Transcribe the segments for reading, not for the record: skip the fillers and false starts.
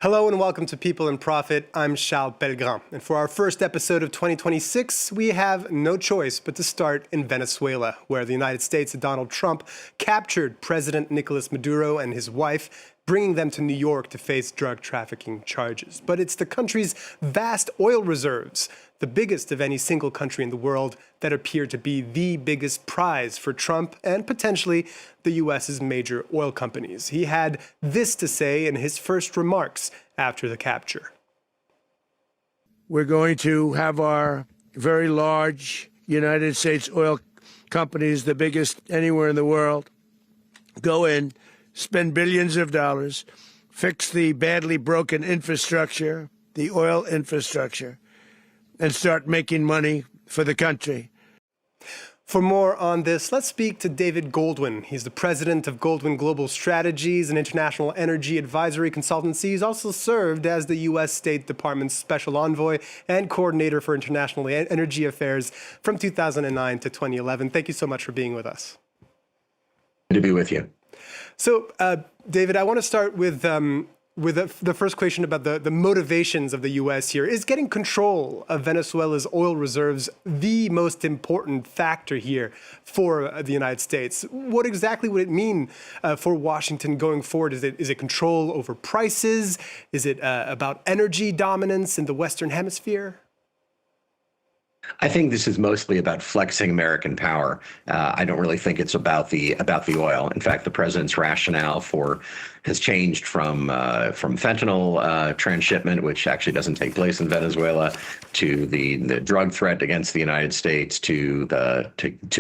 Hello and welcome to People and Profit. I'm Charles Pellegrin. And for our first episode of 2026, we have no choice but to start in Venezuela, where the United States and Donald Trump captured President Nicolas Maduro and his wife, bringing them to New York to face drug trafficking charges. But it's the country's vast oil reserves, the biggest of any single country in the world, that appear to be the biggest prize for Trump and potentially the U.S.'s major oil companies. He had this to say in his first remarks after the capture. We're going to have our very large United States oil companies, the biggest anywhere in the world, go in, spend billions of dollars, fix the badly broken infrastructure, the oil infrastructure, and start making money for the country. For more on this, let's speak to David Goldwyn. He's the president of Goldwyn Global Strategies, an international energy advisory consultancy. He's also served as the U.S. State Department's special envoy and coordinator for international energy affairs from 2009 to 2011. Thank you so much for being with us. Good to be with you. So, David, I want to start with the first question about the motivations of the U.S. here. Is getting control of Venezuela's oil reserves the most important factor here for the United States? What exactly would it mean for Washington going forward? Is it control over prices? Is it about energy dominance in the Western Hemisphere? I think this is mostly about flexing American power. I don't really think it's about the oil. In fact, the president's rationale has changed from fentanyl transshipment, which actually doesn't take place in Venezuela, to the drug threat against the United States, to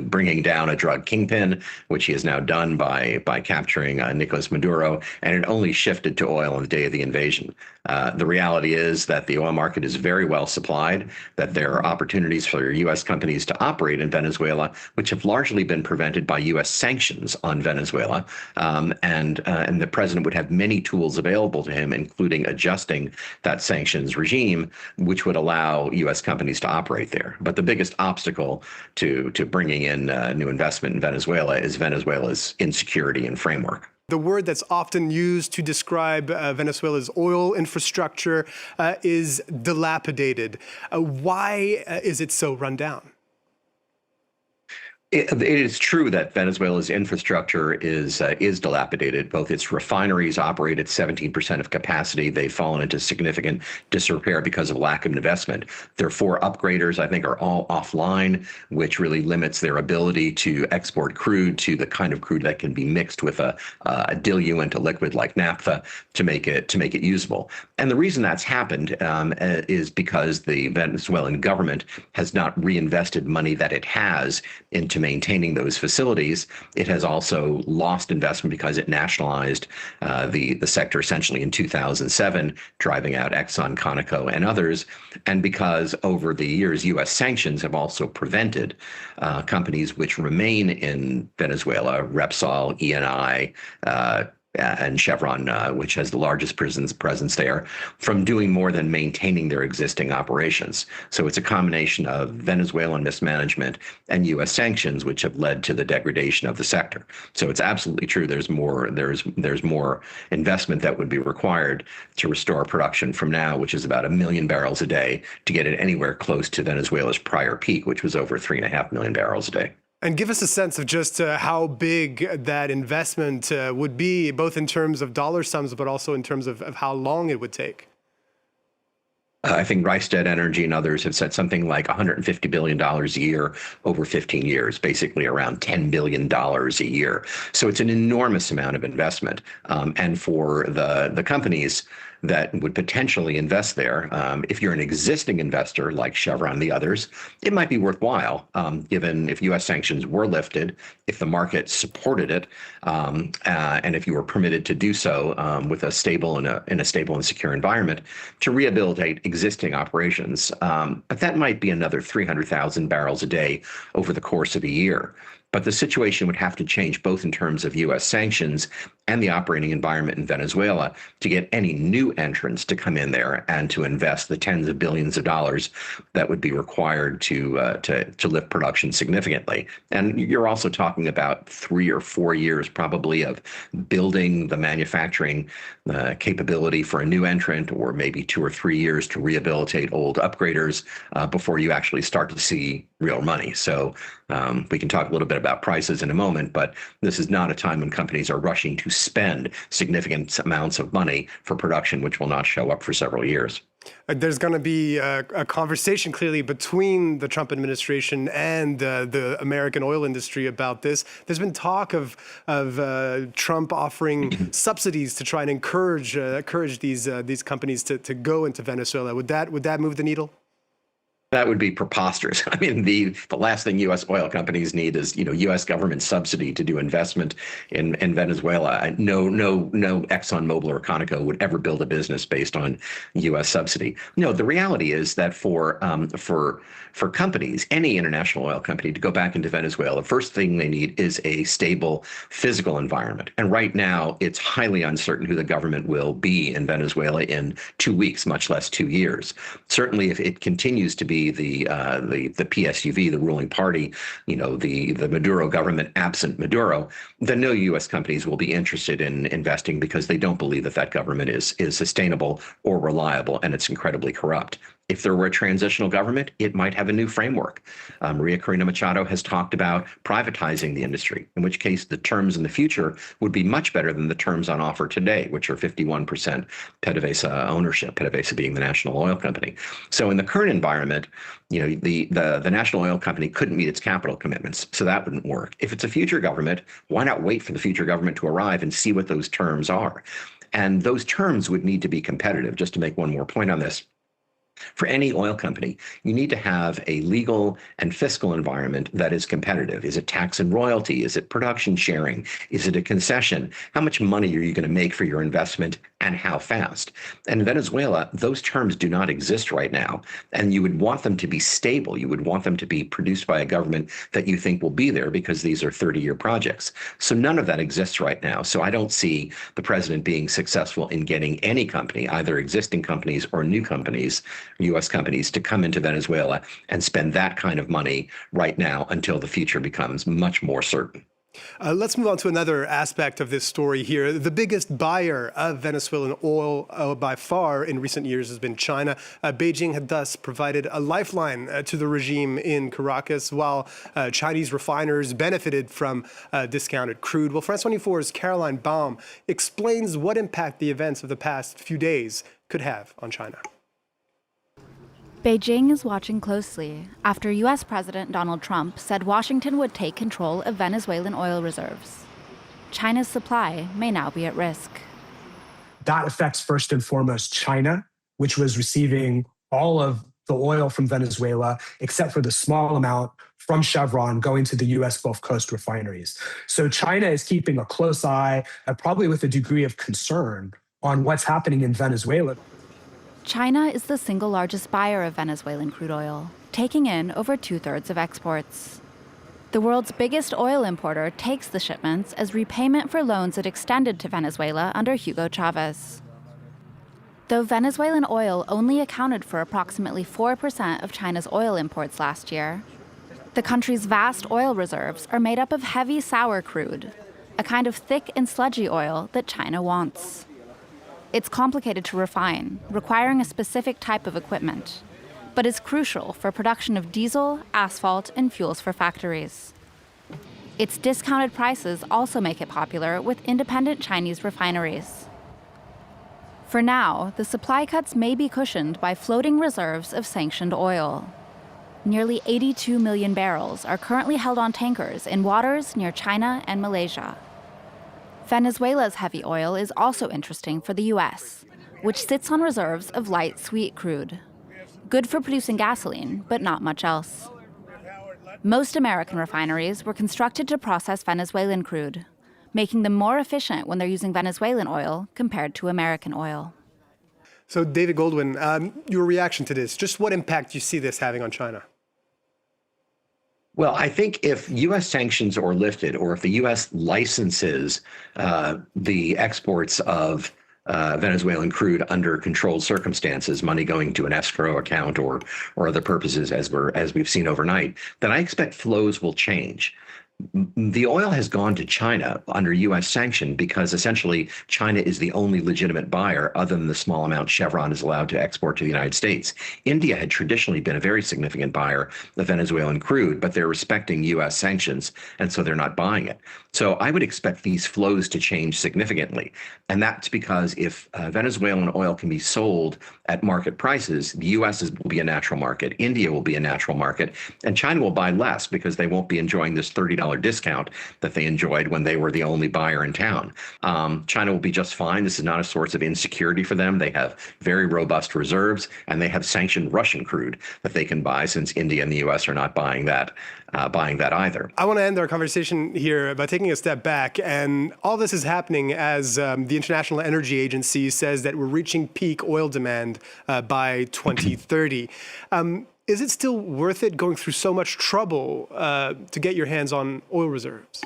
bringing down a drug kingpin, which he has now done by capturing Nicolas Maduro, and it only shifted to oil on the day of the invasion. The reality is that the oil market is very well supplied, that there are opportunities for U.S. companies to operate in Venezuela, which have largely been prevented by U.S. sanctions on Venezuela, and the president would have many tools available to him, including adjusting that sanctions regime, which would allow U.S. companies to operate there. But the biggest obstacle to bringing in new investment in Venezuela is Venezuela's insecurity and framework. The word that's often used to describe Venezuela's oil infrastructure is dilapidated. Why is it so run down? It is true that Venezuela's infrastructure is dilapidated. Both its refineries operate at 17% of capacity. They've fallen into significant disrepair because of lack of investment. Their 4 upgraders, I think, are all offline, which really limits their ability to export crude to the kind of crude that can be mixed with a diluent, a liquid like naphtha, to make it usable. And the reason that's happened is because the Venezuelan government has not reinvested money that it has into maintaining those facilities. It has also lost investment because it nationalized the sector essentially in 2007, driving out Exxon, Conoco, and others, and because over the years U.S. sanctions have also prevented companies which remain in Venezuela, Repsol, Eni, and Chevron, which has the largest presence there, from doing more than maintaining their existing operations. So it's a combination of Venezuelan mismanagement and U.S. sanctions, which have led to the degradation of the sector. So it's absolutely true. There's more investment that would be required to restore production from now, which is about 1 million barrels a day, to get it anywhere close to Venezuela's prior peak, which was over 3.5 million barrels a day. And give us a sense of just how big that investment would be, both in terms of dollar sums, but also in terms of how long it would take. I think Rystad Energy and others have said something like $150 billion a year over 15 years, basically around $10 billion a year. So it's an enormous amount of investment. And for the companies that would potentially invest there, if you're an existing investor like Chevron and the others, it might be worthwhile, given if U.S. sanctions were lifted, if the market supported it, and if you were permitted to do so with a stable in a stable and secure environment, to rehabilitate existing operations. But that might be another 300,000 barrels a day over the course of a year. But the situation would have to change both in terms of U.S. sanctions and the operating environment in Venezuela to get any new entrants to come in there and to invest the tens of billions of dollars that would be required to lift production significantly. And you're also talking about 3 or 4 years probably of building the manufacturing capability for a new entrant, or maybe 2 or 3 years to rehabilitate old upgraders before you actually start to see real money. So we can talk a little bit about prices in a moment, but this is not a time when companies are rushing to spend significant amounts of money for production, which will not show up for several years. There's going to be a conversation clearly between the Trump administration and the American oil industry about this. There's been talk of Trump offering subsidies to try and encourage these companies to go into Venezuela. Would that move the needle? That would be preposterous. I mean, the last thing U.S. oil companies need is, U.S. government subsidy to do investment in Venezuela. No ExxonMobil or Conoco would ever build a business based on U.S. subsidy. No, the reality is that for companies, any international oil company, to go back into Venezuela, the first thing they need is a stable physical environment. And right now, it's highly uncertain who the government will be in Venezuela in 2 weeks, much less 2 years. Certainly, if it continues to be the PSUV, the ruling party, the Maduro government absent Maduro, then no U.S. companies will be interested in investing because they don't believe that government is sustainable or reliable, and it's incredibly corrupt. If there were a transitional government, it might have a new framework. Maria Corina Machado has talked about privatizing the industry, in which case the terms in the future would be much better than the terms on offer today, which are 51% PDVSA ownership, PDVSA being the national oil company. So in the current environment, the national oil company couldn't meet its capital commitments, so that wouldn't work. If it's a future government, why not wait for the future government to arrive and see what those terms are? And those terms would need to be competitive. Just to make one more point on this. For any oil company, you need to have a legal and fiscal environment that is competitive. Is it tax and royalty? Is it production sharing? Is it a concession? How much money are you going to make for your investment, and how fast? And in Venezuela, those terms do not exist right now. And you would want them to be stable. You would want them to be produced by a government that you think will be there, because these are 30-year projects. So none of that exists right now. So I don't see the president being successful in getting any company, either existing companies or new companies, U.S. companies, to come into Venezuela and spend that kind of money right now until the future becomes much more certain. Let's move on to another aspect of this story here. The biggest buyer of Venezuelan oil by far in recent years has been China. Beijing had thus provided a lifeline to the regime in Caracas, while Chinese refiners benefited from discounted crude. Well, France 24's Caroline Baum explains what impact the events of the past few days could have on China. Beijing is watching closely after U.S. President Donald Trump said Washington would take control of Venezuelan oil reserves. China's supply may now be at risk. That affects first and foremost China, which was receiving all of the oil from Venezuela, except for the small amount from Chevron going to the U.S. Gulf Coast refineries. So China is keeping a close eye, probably with a degree of concern, on what's happening in Venezuela. China is the single largest buyer of Venezuelan crude oil, taking in over 2/3 of exports. The world's biggest oil importer takes the shipments as repayment for loans it extended to Venezuela under Hugo Chavez. Though Venezuelan oil only accounted for approximately 4% of China's oil imports last year, the country's vast oil reserves are made up of heavy sour crude, a kind of thick and sludgy oil that China wants. It's complicated to refine, requiring a specific type of equipment, but is crucial for production of diesel, asphalt, and fuels for factories. Its discounted prices also make it popular with independent Chinese refineries. For now, the supply cuts may be cushioned by floating reserves of sanctioned oil. Nearly 82 million barrels are currently held on tankers in waters near China and Malaysia. Venezuela's heavy oil is also interesting for the U.S., which sits on reserves of light sweet crude. Good for producing gasoline, but not much else. Most American refineries were constructed to process Venezuelan crude, making them more efficient when they're using Venezuelan oil compared to American oil. So, David Goldwyn, your reaction to this, just what impact do you see this having on China? Well, I think if U.S. sanctions are lifted, or if the U.S. licenses the exports of Venezuelan crude under controlled circumstances, money going to an escrow account or other purposes, as we've seen overnight, then I expect flows will change. The oil has gone to China under U.S. sanction because essentially China is the only legitimate buyer other than the small amount Chevron is allowed to export to the United States. India had traditionally been a very significant buyer of Venezuelan crude, but they're respecting U.S. sanctions, and so they're not buying it. So I would expect these flows to change significantly. And that's because if Venezuelan oil can be sold at market prices, the U.S. will be a natural market, India will be a natural market, and China will buy less because they won't be enjoying this $30 discount that they enjoyed when they were the only buyer in town. China will be just fine. This is not a source of insecurity for them. They have very robust reserves, and they have sanctioned Russian crude that they can buy, since India and the U.S. are not buying that either. I want to end our conversation here by taking a step back. And all this is happening as the International Energy Agency says that we're reaching peak oil demand by 2030. Is it still worth it going through so much trouble to get your hands on oil reserves?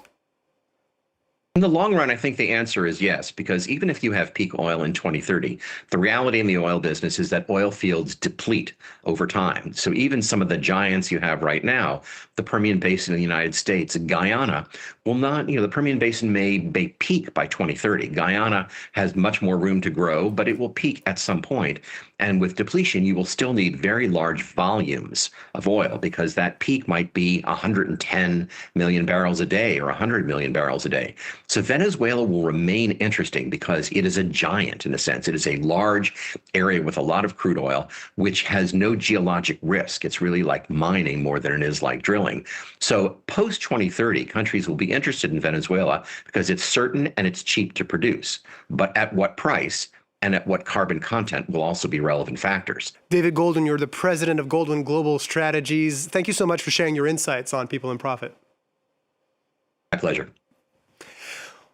In the long run, I think the answer is yes, because even if you have peak oil in 2030, the reality in the oil business is that oil fields deplete over time. So even some of the giants you have right now, the Permian Basin in the United States, Guyana, will not, the Permian Basin may peak by 2030. Guyana has much more room to grow, but it will peak at some point. And with depletion, you will still need very large volumes of oil, because that peak might be 110 million barrels a day or 100 million barrels a day. So Venezuela will remain interesting because it is a giant in a sense. It is a large area with a lot of crude oil, which has no geologic risk. It's really like mining more than it is like drilling. So post 2030, countries will be interested in Venezuela because it's certain and it's cheap to produce. But at what price and at what carbon content will also be relevant factors. David Goldwyn, you're the president of Goldwyn Global Strategies. Thank you so much for sharing your insights on People and Profit. My pleasure.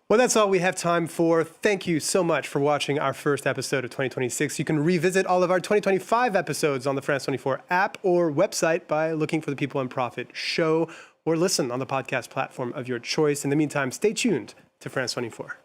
Well, that's all we have time for. Thank you so much for watching our first episode of 2026. You can revisit all of our 2025 episodes on the France 24 app or website by looking for the People and Profit show, or listen on the podcast platform of your choice. In the meantime, stay tuned to France 24.